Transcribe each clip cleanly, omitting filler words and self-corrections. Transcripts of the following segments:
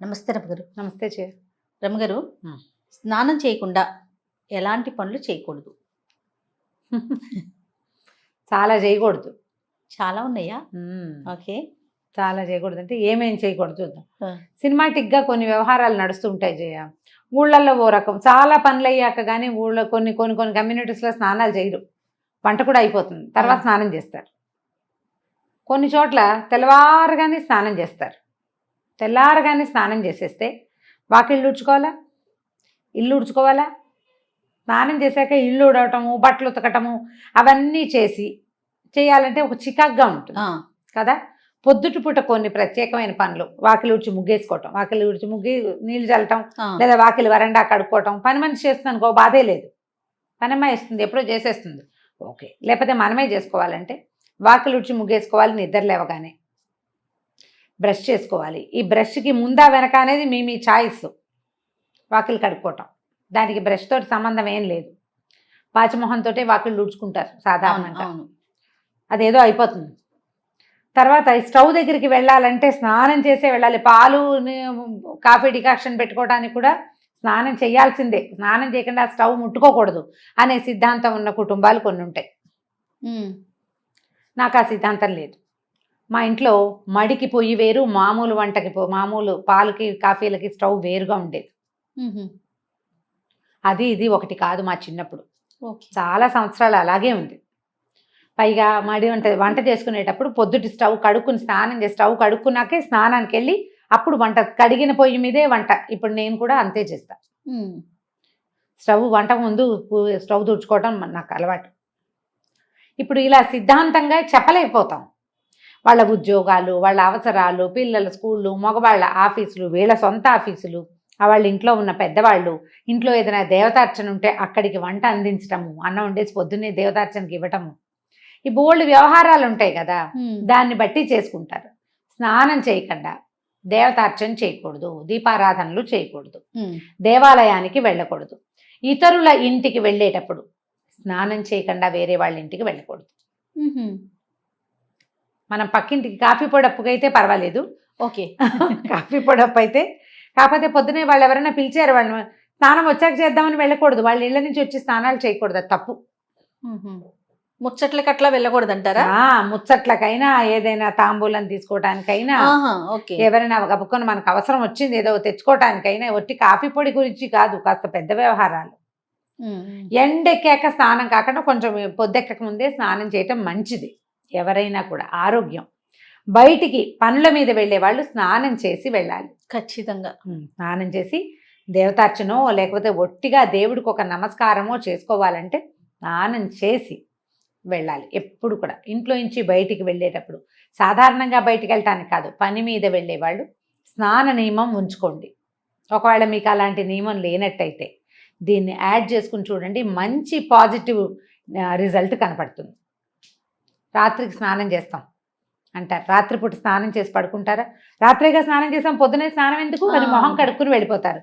నమస్తే రమగారు. నమస్తే చే రమగారు, హ్మ్. స్నానం చేయకుండా ఎలాంటి పనులు చేయకూడదు? చాలా చేయకూడదు. చాలా ఉన్నాయా? హ్మ్. ఓకే. చాలా చేయకూడదు అంటే ఏమేం చేయకూడదు చూద్దాం. ఆ. సినిమాటిక్‌గా కొన్ని వ్యవహారాలు నడుస్తూ ఉంటాయి జయ. ఊళ్ళల్లో ఓ రకం. చాలా పనులయ్యాక గానీ ఊళ్ళో కొన్ని కమ్యూనిటీస్‌లో స్నానాలు చేయరు. వంట కూడా అయిపోతుంది. తర్వాత స్నానం చేస్తారు. కొన్ని చోట్ల తెల్లవారగానే స్నానం చేస్తారు. తెల్లారగానే స్నానం చేసేస్తే వాకిళ్ళు ఊడ్చుకోవాలా? ఇల్లు ఊడ్చుకోవాలా? స్నానం చేశాక ఇల్లు ఊడవటము, బట్టలు ఉతకటము అవన్నీ చేయాలంటే ఒక చికాగ్గా ఉంటుంది ఆ. కదా. పొద్దుటి పూట కొన్ని ప్రత్యేకమైన పనులు, వాకిలి ఊడ్చి ముగ్గేసుకోవటం, వాకిలి ఊడ్చి ముగ్గి నీళ్లు చల్లటం, ఆ. లేదా వాకిలి వరండా కడుక్కోవటం. పని మనిషి చేస్తుంది అనుకో, బాధే లేదు. పనమ్మాయి ఇస్తుంది, ఎప్పుడో చేసేస్తుంది, ఓకే. లేకపోతే మనమే చేసుకోవాలంటే వాకిలి ఊడ్చి ముగ్గేసుకోవాలి. నిద్ర లేవగానే బ్రష్ చేసుకోవాలి. ఈ బ్రష్కి ముందా వెనక అనేది మీ చాయిస్. వాకిలి కడుక్కోవటం దానికి బ్రష్ తోటి సంబంధం ఏం లేదు. పాచిమొహంతో వాకిళ్ళు ఊడ్చుకుంటారు సాధారణంగా. అవును. అదేదో అయిపోతుంది. తర్వాత స్టవ్ దగ్గరికి వెళ్ళాలంటే స్నానం చేసే వెళ్ళాలి. పాలు కాఫీ డికాక్షన్ పెట్టుకోవడానికి కూడా స్నానం చేయాల్సిందే. స్నానం చేయకుండా స్టవ్ ముట్టుకోకూడదు అనే సిద్ధాంతం ఉన్న కుటుంబాలు కొన్ని ఉంటాయి. నాకు ఆ సిద్ధాంతం లేదు. మా ఇంట్లో మడికి పొయ్యి వేరు, మామూలు వంటకి మామూలు పాలకి కాఫీలకి స్టవ్ వేరుగా ఉండేది. అది ఇది ఒకటి కాదు. మా చిన్నప్పుడు చాలా సంవత్సరాలు అలాగే ఉంది. పైగా మడి వంట చేసుకునేటప్పుడు పొద్దుటి స్టవ్ కడుక్కుని స్నానం చేసి స్టవ్ కడుక్కున్నాకే స్నానానికి వెళ్ళి అప్పుడు వంట, కడిగిన పొయ్యి మీదే వంట. ఇప్పుడు నేను కూడా అంతే చేస్తా. వంట ముందు స్టవ్ తుడుచుకోవటం నాకు అలవాటు. ఇప్పుడు ఇలా సిద్ధాంతంగా చెప్పలేకపోతాం. వాళ్ళ ఉద్యోగాలు, వాళ్ళ అవసరాలు, పిల్లల స్కూళ్ళు, మగవాళ్ళ ఆఫీసులు, వీళ్ళ సొంత ఆఫీసులు, వాళ్ళ ఇంట్లో ఉన్న పెద్దవాళ్ళు, ఇంట్లో ఏదైనా దేవతార్చన ఉంటే అక్కడికి వంట అందించటము, అన్నం వండేసి పొద్దున్నే దేవతార్చనకి ఇవ్వటము, ఈ బోల్డ్ వ్యవహారాలు ఉంటాయి కదా. దాన్ని బట్టి చేసుకుంటారు. స్నానం చేయకుండా దేవతార్చన చేయకూడదు, దీపారాధనలు చేయకూడదు, దేవాలయానికి వెళ్ళకూడదు, ఇతరుల ఇంటికి వెళ్ళేటప్పుడు స్నానం చేయకుండా వేరే వాళ్ళ ఇంటికి వెళ్ళకూడదు. మనం పక్కింటికి కాఫీ పొడప్పుకి అయితే పర్వాలేదు, ఓకే. కాఫీ పొడప్పు అయితే, కాకపోతే పొద్దునే వాళ్ళు ఎవరైనా పిలిచారు, వాళ్ళు స్నానం వచ్చాక చేద్దామని వెళ్ళకూడదు. వాళ్ళ ఇళ్ళ నుంచి వచ్చి స్నానాలు చేయకూడదు, అది తప్పు. ముచ్చట్లకి అట్లా వెళ్ళకూడదు అంటారా? ముచ్చట్లకైనా, ఏదైనా తాంబూలం తీసుకోవటానికైనా, ఎవరైనా గబుకొని మనకు అవసరం వచ్చింది ఏదో తెచ్చుకోవటానికైనా, ఒట్టి కాఫీ పొడి గురించి కాదు, కాస్త పెద్ద వ్యవహారాలు. ఎండెక్కాక స్నానం కాకుండా కొంచెం పొద్దెక్కక ముందే స్నానం చేయటం మంచిది. ఎవరైనా కూడా ఆరోగ్యం. బయటికి పనుల మీద వెళ్ళే వాళ్ళు స్నానం చేసి వెళ్ళాలి. ఖచ్చితంగా స్నానం చేసి దేవతార్చనో లేకపోతే ఒట్టిగా దేవుడికి ఒక నమస్కారమో చేసుకోవాలంటే స్నానం చేసి వెళ్ళాలి. ఎప్పుడు కూడా ఇంట్లో నుంచి బయటికి వెళ్ళేటప్పుడు, సాధారణంగా బయటికి వెళ్ళటానికి కాదు, పని మీద వెళ్ళేవాళ్ళు స్నాన నియమం ఉంచుకోండి. ఒకవేళ మీకు అలాంటి నియమం లేనట్టయితే దీన్ని యాడ్ చేసుకుని చూడండి, మంచి పాజిటివ్ రిజల్ట్ కనపడుతుంది. రాత్రికి స్నానం చేస్తాం అంటారు, రాత్రిపూట స్నానం చేసి పడుకుంటారా? రాత్రిగా స్నానం చేసాం, పొద్దునే స్నానం ఎందుకు? అది మొహం కడుక్కుని వెళ్ళిపోతారు.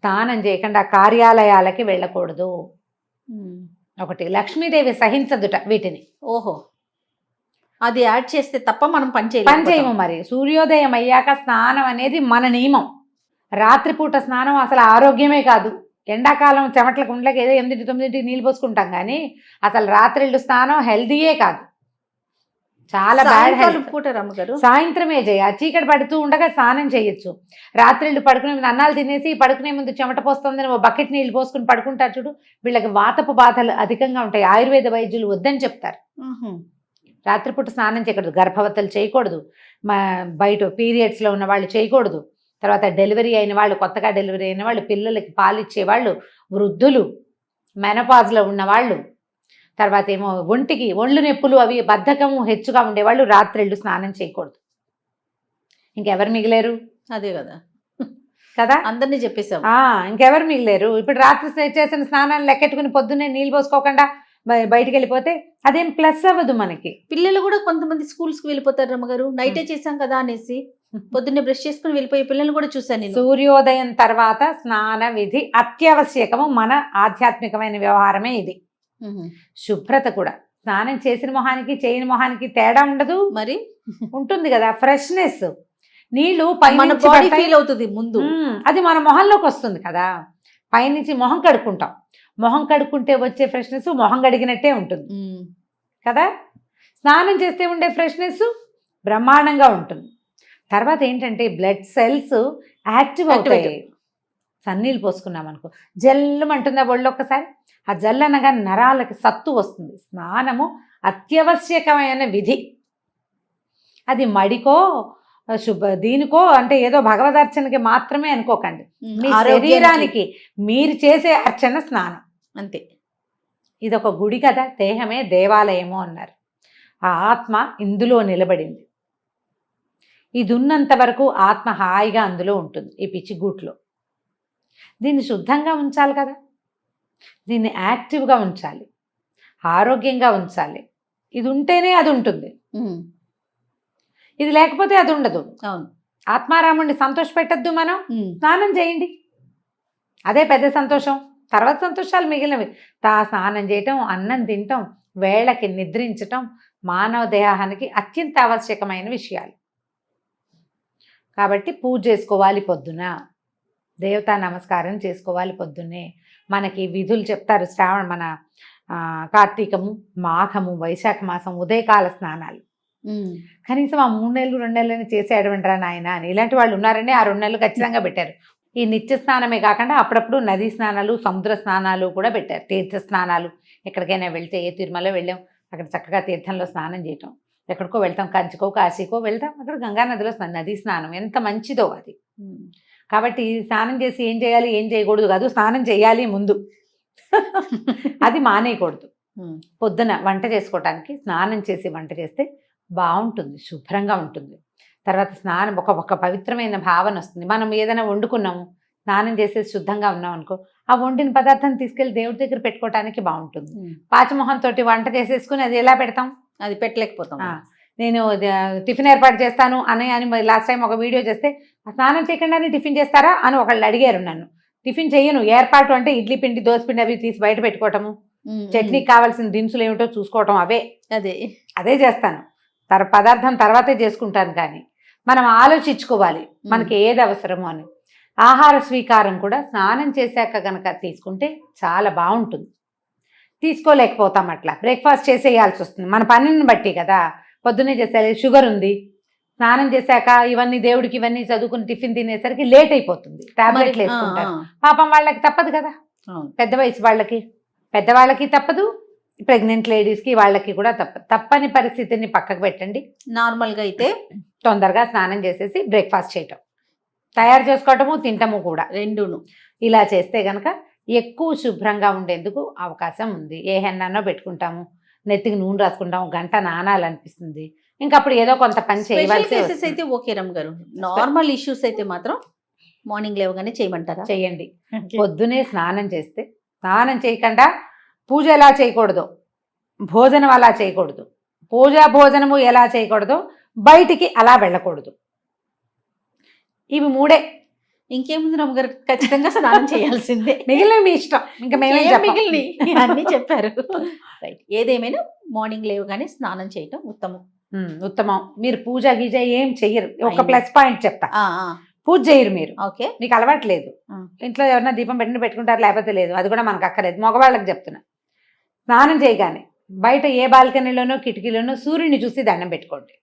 స్నానం చేయకుండా కార్యాలయాలకి వెళ్ళకూడదు. ఒకటి, లక్ష్మీదేవి సహించదుట వీటిని. ఓహో, అది యాడ్ చేస్తే తప్ప మనం పని చేయము. మరి సూర్యోదయం అయ్యాక స్నానం అనేది మన నియమం. రాత్రిపూట స్నానం అసలు ఆరోగ్యమే కాదు. ఎండాకాలం చెమట్లకు ఉండలేక ఏదో 8, 9 నీళ్ళు పోసుకుంటాం, కానీ అసలు రాత్రిళ్ళు స్నానం హెల్దీయే కాదు, చాలా బ్యాడ్ హెల్త్. సాయంత్రమే చీకటి పడుతూ ఉండగా స్నానం చేయొచ్చు. రాత్రిళ్ళు పడుకునే ముందు అన్నాలు తినేసి పడుకునే ముందు చెమట పోస్తుందని ఓ బకెట్ నీళ్ళు పోసుకుని పడుకుంటారు చూడు, వీళ్ళకి వాతపు బాధలు అధికంగా ఉంటాయి. ఆయుర్వేద వైద్యులు వద్దని చెప్తారు. రాత్రిపూట స్నానం చేయకూడదు. గర్భవతులు చేయకూడదు, బయట పీరియడ్స్లో ఉన్న వాళ్ళు చేయకూడదు. తర్వాత డెలివరీ అయిన వాళ్ళు, కొత్తగా డెలివరీ అయిన వాళ్ళు, పిల్లలకి పాలిచ్చేవాళ్ళు, వృద్ధులు, మెనపాజ్లో ఉన్నవాళ్ళు, తర్వాత ఏమో ఒళ్ళు నొప్పులు అవి బద్ధకము హెచ్చుగా ఉండేవాళ్ళు రాత్రిళ్ళు స్నానం చేయకూడదు. ఇంకెవరు మిగిలేరు? అదే కదా కదా, అందరినీ చెప్పేసాం. ఇంకెవరు మిగిలేరు? ఇప్పుడు రాత్రి చేసిన స్నానాలు లెక్కెట్టుకుని పొద్దున్నే నీళ్ళు పోసుకోకుండా బయటికి వెళ్ళిపోతే అదేం ప్లస్ అవ్వదు మనకి. పిల్లలు కూడా కొంతమంది స్కూల్స్కి వెళ్ళిపోతారు రమ్మగారు, నైటే చేసాం కదా అనేసి పొద్దున్నే బ్రష్ చేసుకుని వెళ్ళిపోయే పిల్లలు కూడా చూశాను. సూర్యోదయం తర్వాత స్నాన విధి అత్యావశ్యకము. మన ఆధ్యాత్మికమైన వ్యవహారమే ఇది. శుభ్రత కూడా, స్నానం చేసిన మొహానికి చేయని మొహానికి తేడా ఉండదు, మరి ఉంటుంది కదా. ఫ్రెష్నెస్, నీళ్లు మన పైనుంచి బాడీ పడతాయి. ఫీల్ అవుతుంది ముందు. అది మన మొహంలోకి వస్తుంది కదా. పైనుంచి మొహం కడుక్కుంటాం, మొహం కడుక్కుంటే వచ్చే ఫ్రెష్నెస్ మొహం కడిగినట్టే ఉంటుంది కదా. స్నానం చేస్తే ఉండే ఫ్రెష్నెస్ బ్రహ్మాండంగా ఉంటుంది. తర్వాత ఏంటంటే బ్లడ్ సెల్స్ యాక్టివ్ అవుతాయి. సన్నీళ్ళు పోసుకున్నాం అనుకో జల్లు అంటుందా ఒళ్ళు ఒక్కసారి. ఆ జల్లు అనగా నరాలకి సత్తు వస్తుంది. స్నానము అత్యవశ్యకమైన విధి. అది మడికో దీనికో అంటే ఏదో భగవదర్చనకి మాత్రమే అనుకోకండి. మీ శరీరానికి మీరు చేసే అర్చన స్నానం అంతే. ఇది ఒక గుడి కదా, దేహమే దేవాలయము అన్నారు. ఆ ఆత్మ ఇందులో నిలబడింది. ఇది ఉన్నంత వరకు ఆత్మ హాయిగా అందులో ఉంటుంది, ఈ పిచ్చిగూట్లో. దీన్ని శుద్ధంగా ఉంచాలి కదా, దీన్ని యాక్టివ్గా ఉంచాలి, ఆరోగ్యంగా ఉంచాలి. ఇది ఉంటేనే అది ఉంటుంది, ఇది లేకపోతే అది ఉండదు. అవును. ఆత్మారాముడిని సంతోష పెట్టద్దు మనం. స్నానం చేయండి, అదే పెద్ద సంతోషం. తర్వాత సంతోషాలు మిగిలినవి. స్నానం చేయటం, అన్నం తినటం, వేళకి నిద్రించటం మానవ దేహానికి అత్యంత ఆవశ్యకమైన విషయాలు. కాబట్టి పూజ చేసుకోవాలి పొద్దున, దేవతా నమస్కారం చేసుకోవాలి పొద్దున్నే. మనకి విధులు చెప్తారు. మన కార్తీకము, మాఘము, వైశాఖ మాసం ఉదయకాల స్నానాలు. కనీసం ఆ 3 నెలలు 2 నెలలని చేసేయడమంటారా నాయన అని ఇలాంటి వాళ్ళు ఉన్నారండి. ఆ 2 నెలలు ఖచ్చితంగా పెట్టారు. ఈ నిత్య స్నానమే కాకుండా అప్పుడప్పుడు నదీ స్నానాలు, సముద్ర స్నానాలు కూడా పెట్టారు. తీర్థ స్నానాలు, ఎక్కడికైనా వెళ్తే, ఏ తిరుమల వెళ్ళాం అక్కడ చక్కగా తీర్థంలో స్నానం చేయటం, ఎక్కడికో వెళ్తాం, కంచికో కాశీకో వెళ్తాం, అక్కడ గంగా నదిలో నదీ స్నానం ఎంత మంచిదో అది. కాబట్టి స్నానం చేసి ఏం చేయాలి ఏం చేయకూడదు కాదు, స్నానం చేయాలి ముందు. అది మానేయకూడదు. పొద్దున వంట చేసుకోవటానికి స్నానం చేసి వంట చేస్తే బాగుంటుంది, శుభ్రంగా ఉంటుంది. తర్వాత స్నానం ఒక పవిత్రమైన భావన వస్తుంది. మనం ఏదైనా వండుకున్నాము, స్నానం చేసేసి శుద్ధంగా ఉన్నాం అనుకో, ఆ వండిన పదార్థాన్ని తీసుకెళ్ళి దేవుడి దగ్గర పెట్టుకోవటానికి బాగుంటుంది. పాచమొహంతో వంట చేసేసుకుని అది ఎలా పెడతాం, అది పెట్టలేకపోతాం. నేను టిఫిన్ ఏర్పాటు చేస్తాను అని లాస్ట్ టైం ఒక వీడియో చేస్తే, స్నానం చేయకుండానే టిఫిన్ చేస్తారా అని ఒకళ్ళు అడిగారు నన్ను. టిఫిన్ చెయ్యను, ఏర్పాటు అంటే ఇడ్లీ పిండి, దోశ పిండి అవి తీసి బయట పెట్టుకోవటము, చట్నీకి కావాల్సిన దినుసులు ఏమిటో చూసుకోవటం, అదే చేస్తాను. పదార్థం తర్వాతే చేసుకుంటాను. కానీ మనం ఆలోచించుకోవాలి మనకి ఏది అవసరమో అని. ఆహార స్వీకారం కూడా స్నానం చేశాక గనక తీసుకుంటే చాలా బాగుంటుంది. తీసుకోలేకపోతాం, అట్లా బ్రేక్ఫాస్ట్ చేసేయాల్సి వస్తుంది మన పనిని బట్టి కదా. పొద్దున్నే చేసేయాలి, షుగర్ ఉంది, స్నానం చేశాక ఇవన్నీ దేవుడికి ఇవన్నీ చదువుకుని టిఫిన్ తినేసరికి లేట్ అయిపోతుంది, టాబ్లెట్లు వేసుకుంటారు. పాపం వాళ్ళకి తప్పదు కదా, పెద్ద వయసు వాళ్ళకి, పెద్దవాళ్ళకి తప్పదు, ప్రెగ్నెంట్ లేడీస్కి వాళ్ళకి కూడా తప్పని పరిస్థితిని పక్కకు పెట్టండి. నార్మల్గా అయితే తొందరగా స్నానం చేసేసి బ్రేక్ఫాస్ట్ చేయటం, తయారు చేసుకోవటము, తింటము కూడా రెండును. ఇలా చేస్తే గనక ఎక్కువ శుభ్రంగా ఉండేందుకు అవకాశం ఉంది. ఏ హెన్నానో పెట్టుకుంటాము, నెత్తికి నూనె రాసుకుంటాము, గంట నానాలనిపిస్తుంది, ఇంకా అప్పుడు ఏదో కొంత పని చేయవలసి అయితే ఓకే రమ్ గారు. నార్మల్ ఇష్యూస్ అయితే మాత్రం మార్నింగ్ లేవగానే చేయమంటారా? చేయండి. పొద్దునే స్నానం చేస్తే, స్నానం చేయకుండా పూజ ఎలా చేయకూడదు, భోజనం అలా చేయకూడదు, భోజనము ఎలా చేయకూడదు, బయటికి అలా వెళ్ళకూడదు. ఇవి 3. ఇంకేముంది రమ్మగారు, ఖచ్చితంగా స్నానం చేయాల్సిందే. మిగిలిన మీ ఇష్టం, ఇంకా మేమే మిగిలిన అన్నీ చెప్పారు. రైట్. ఏదేమైనా మార్నింగ్ లేవగానే స్నానం చేయటం ఉత్తమం. మీరు పూజ గీజ ఏం చెయ్యరు. ఒక ప్లస్ పాయింట్ చెప్తా, పూజ చేయరు మీరు. ఓకే, మీకు అలవాటు లేదు. ఇంట్లో ఎవరైనా దీపం పెట్టుకుంటారు, లేకపోతే లేదు, అది కూడా మనకు అక్కర్లేదు. మగవాళ్ళకి చెప్తున్నా, స్నానం చేయగానే బయట ఏ బాల్కనీలోనో కిటికీలోనో సూర్యుని చూసి దండం పెట్టుకోండి.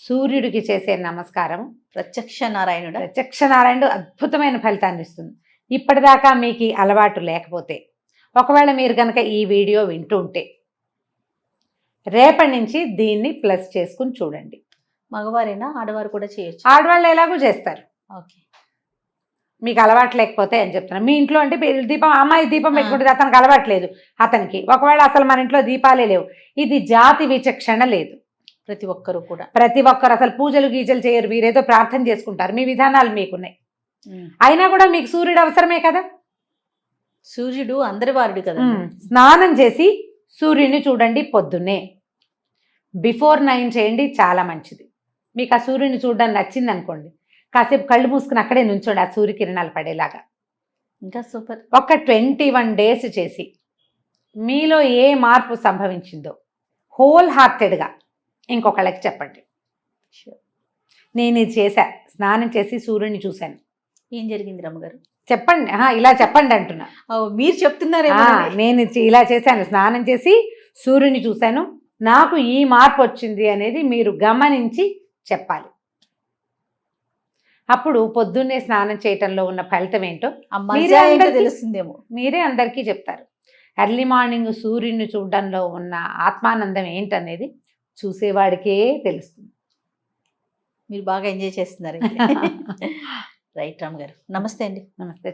సూర్యుడికి చేసే నమస్కారం ప్రత్యక్ష నారాయణుడు అద్భుతమైన ఫలితాన్ని ఇస్తుంది. ఇప్పటిదాకా మీకు అలవాటు లేకపోతే, ఒకవేళ మీరు కనుక ఈ వీడియో వింటూ ఉంటే, రేపటి నుంచి దీన్ని ప్లస్ చేసుకుని చూడండి. మగవారైనా ఆడవారు కూడా చేయొచ్చు. ఆడవాళ్ళు ఎలాగో చేస్తారు. ఓకే, మీకు అలవాటు లేకపోతే అని చెప్తున్నాను. మీ ఇంట్లో అంటే దీపం, అమ్మాయి దీపం పెట్టుకుంటుంది, అతనికి అలవాట్లేదు, అతనికి ఒకవేళ అసలు మన ఇంట్లో దీపాలే లేవు, ఇది జాతి విచక్షణ లేదు. ప్రతి ఒక్కరు అసలు పూజలు గీజలు చేయరు, మీరేదో ప్రార్థన చేసుకుంటారు, మీ విధానాలు మీకున్నాయి. అయినా కూడా మీకు సూర్యుడు అవసరమే కదా, సూర్యుడు అందరి వారుడు కదా. స్నానం చేసి సూర్యుడిని చూడండి పొద్దున్నే, బిఫోర్ 9 చేయండి, చాలా మంచిది. మీకు ఆ సూర్యుని చూడడానికి నచ్చింది అనుకోండి, కాసేపు కళ్ళు మూసుకుని అక్కడే నుంచోండి, ఆ సూర్యకిరణాలు పడేలాగా. ఇంకా సూపర్. ఒక 21 డేస్ చేసి మీలో ఏ మార్పు సంభవించిందో హోల్ హార్టెడ్గా ఇంకొకళ్ళకి చెప్పండి. Sure. నేను ఇది చేశా, స్నానం చేసి సూర్యుని చూశాను. ఏం జరిగింది రమ్మగారు? చెప్పండి, ఇలా చెప్పండి అంటున్నా. మీరు చెప్తున్నారేమో. నేను ఇలా చేశాను, స్నానం చేసి సూర్యుని చూశాను, నాకు ఈ మార్పు వచ్చింది అనేది మీరు గమనించి చెప్పాలి. అప్పుడు పొద్దున్నే స్నానం చేయటంలో ఉన్న ఫలితం ఏంటో తెలుస్తుందేమో, మీరే అందరికీ చెప్తారు. ఎర్లీ మార్నింగ్ సూర్యుని చూడడంలో ఉన్న ఆత్మానందం ఏంటనేది చూసేవాడికే తెలుస్తుంది. మీరు బాగా ఎంజాయ్ చేస్తున్నారు. రైట్ రామ్ గారు, నమస్తే అండి. నమస్తే.